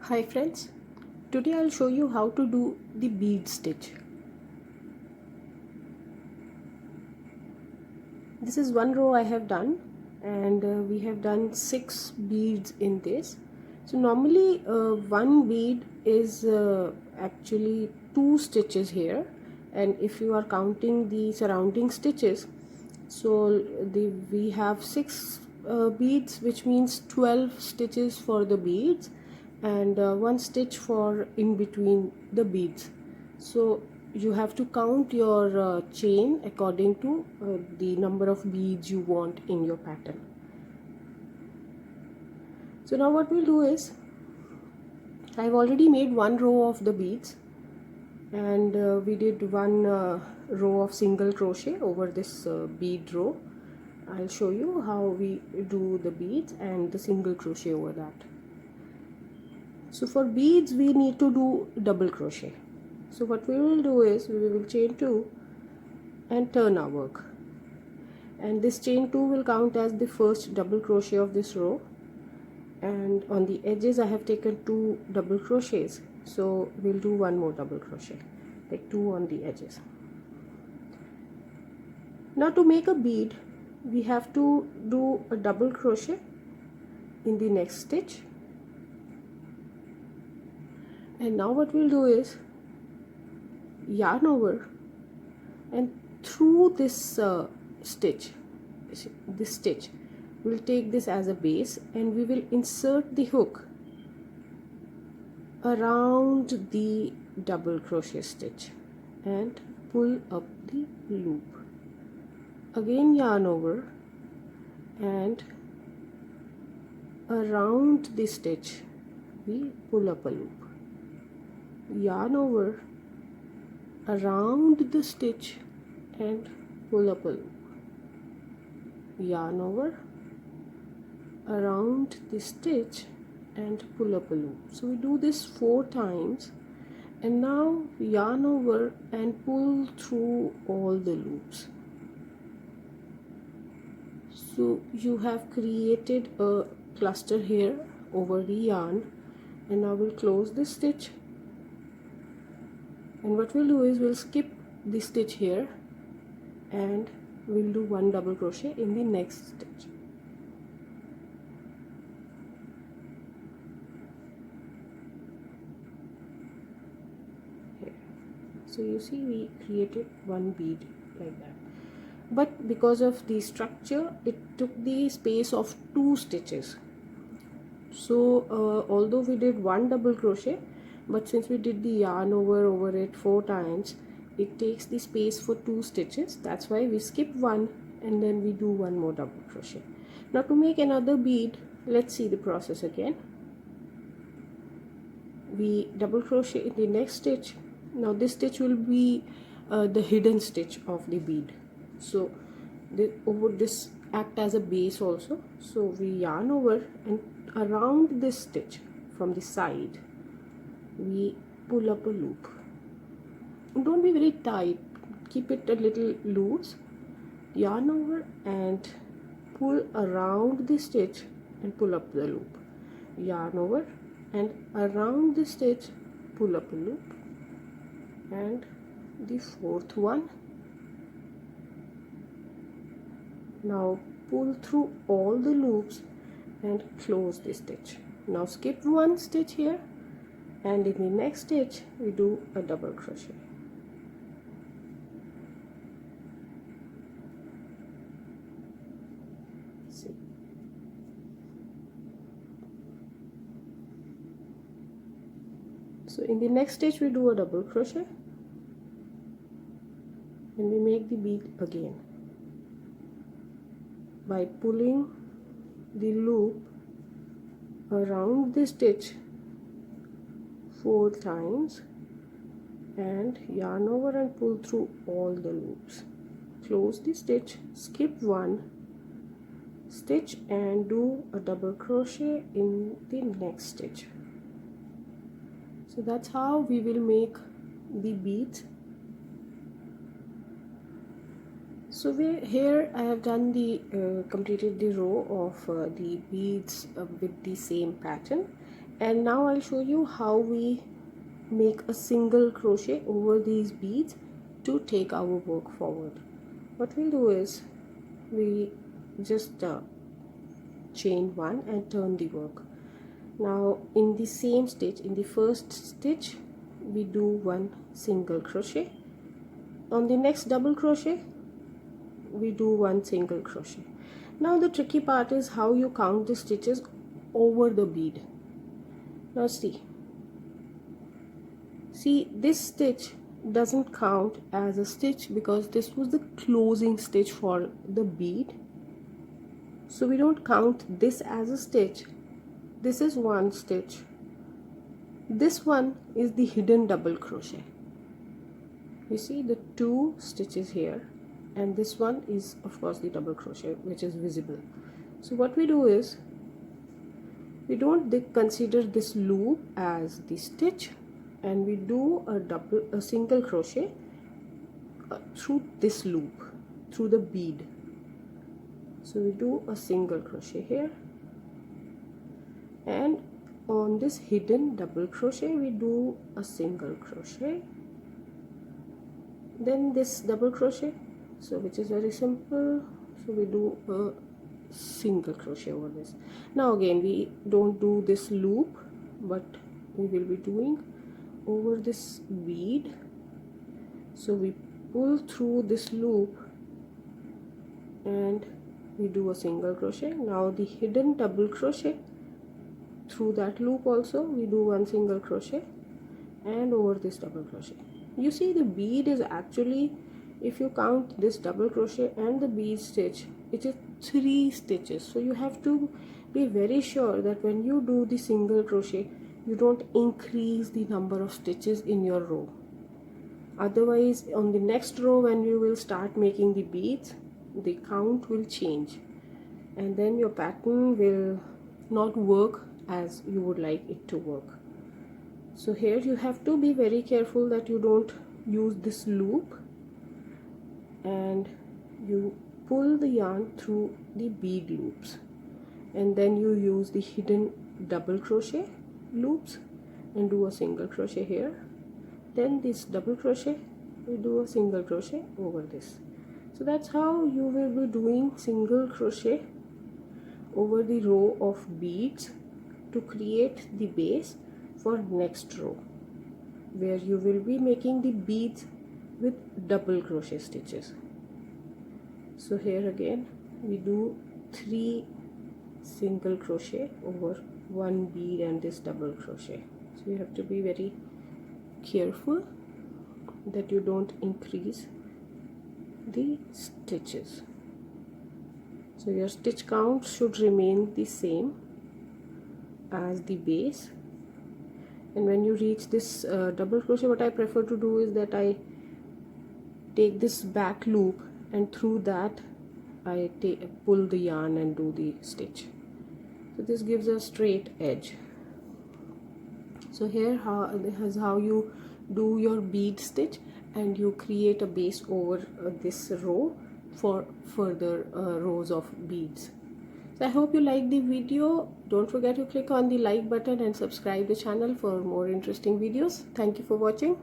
Hi friends, today I'll show you how to do the bead stitch. This is one row I have done and we have done 6 beads in this. So normally one bead is actually 2 stitches here, and if you are counting the surrounding stitches, so we have 6 beads, which means 12 stitches for the beads and 1 stitch for in between the beads. So you have to count your chain according to the number of beads you want in your pattern. So now what we'll do is, I've already made one row of the beads, and we did one row of single crochet over this bead row. I'll show you how we do the beads and the single crochet over that. So for beads we need to do double crochet. So what we will do is we will chain 2 and turn our work, and this chain 2 will count as the first double crochet of this row, and on the edges I have taken 2 double crochets, so we'll do one more double crochet, like 2 on the edges. Now to make a bead we have to do a double crochet in the next stitch, and now what we'll do is yarn over, and through this stitch, we'll take this as a base, and we will insert the hook around the double crochet stitch and pull up the loop. Again yarn over, and around the stitch we pull up a loop. Yarn over, around the stitch and pull up a loop. Yarn over, around the stitch and pull up a loop. So we do this 4 times, and now yarn over and pull through all the loops. So you have created a cluster here over the yarn, and now we'll close this stitch, and what we'll do is we'll skip the stitch here and we'll do one double crochet in the next stitch. Here. So you see we created one bead like that, but because of the structure it took the space of 2 stitches. So although we did one double crochet, but since we did the yarn over it 4 times, it takes the space for 2 stitches. That's why we skip one and then we do one more double crochet. Now to make another bead, let's see the process again. We double crochet in the next stitch. Now this stitch will be the hidden stitch of the bead, so over this act as a base also. So we yarn over, and around this stitch from the side we pull up a loop. Don't be very tight, keep it a little loose. Yarn over and pull around the stitch and pull up the loop. Yarn over and around the stitch, pull up a loop, and the 4th one. Now pull through all the loops and close the stitch. Now skip one stitch here, and in the next stitch we do a double crochet. See. So in the next stitch we do a double crochet, and we make the bead again by pulling the loop around the stitch 4 times, and yarn over and pull through all the loops. Close the stitch, skip one stitch and do a double crochet in the next stitch. So that's how we will make the beads. So here I have done the completed the row of the beads with the same pattern, And now I'll show you how we make a single crochet over these beads to take our work forward. What we'll do is we just chain one and turn the work. Now in the same stitch, in the first stitch, we do one single crochet. On the next double crochet, we do one single crochet. Now the tricky part is how you count the stitches over the bead. Now see this stitch doesn't count as a stitch because this was the closing stitch for the bead, so we don't count this as a stitch. This is one stitch. This one is the hidden double crochet. You see the two stitches here, and this one is of course the double crochet which is visible. So what we do is we don't consider this loop as the stitch, and we do a single crochet through this loop, through the bead. So we do a single crochet here, and on this hidden double crochet we do a single crochet, then this double crochet, so which is very simple. So we do a single crochet over this. Now again we don't do this loop, but we will be doing over this bead. So we pull through this loop and we do a single crochet. Now the hidden double crochet, through that loop also we do one single crochet and over this double crochet. You see the bead is actually, if you count this double crochet and the bead stitch, it is 3 stitches. So you have to be very sure that when you do the single crochet, you don't increase the number of stitches in your row. Otherwise on the next row when you will start making the beads, the count will change and then your pattern will not work as you would like it to work. So here you have to be very careful that you don't use this loop, and you pull the yarn through the bead loops, and then you use the hidden double crochet loops and do a single crochet here, then this double crochet, we do a single crochet over this. So that's how you will be doing single crochet over the row of beads to create the base for next row, where you will be making the beads with double crochet stitches. So here again we do 3 single crochet over one bead and this double crochet. So you have to be very careful that you don't increase the stitches. So your stitch count should remain the same as the base. And when you reach this double crochet, what I prefer to do is that I take this back loop and through that I pull the yarn and do the stitch. So this gives a straight edge. So here is how you do your bead stitch, and you create a base over this row for further rows of beads. So I hope you liked the video. Don't forget to click on the like button and subscribe the channel for more interesting videos. Thank you for watching.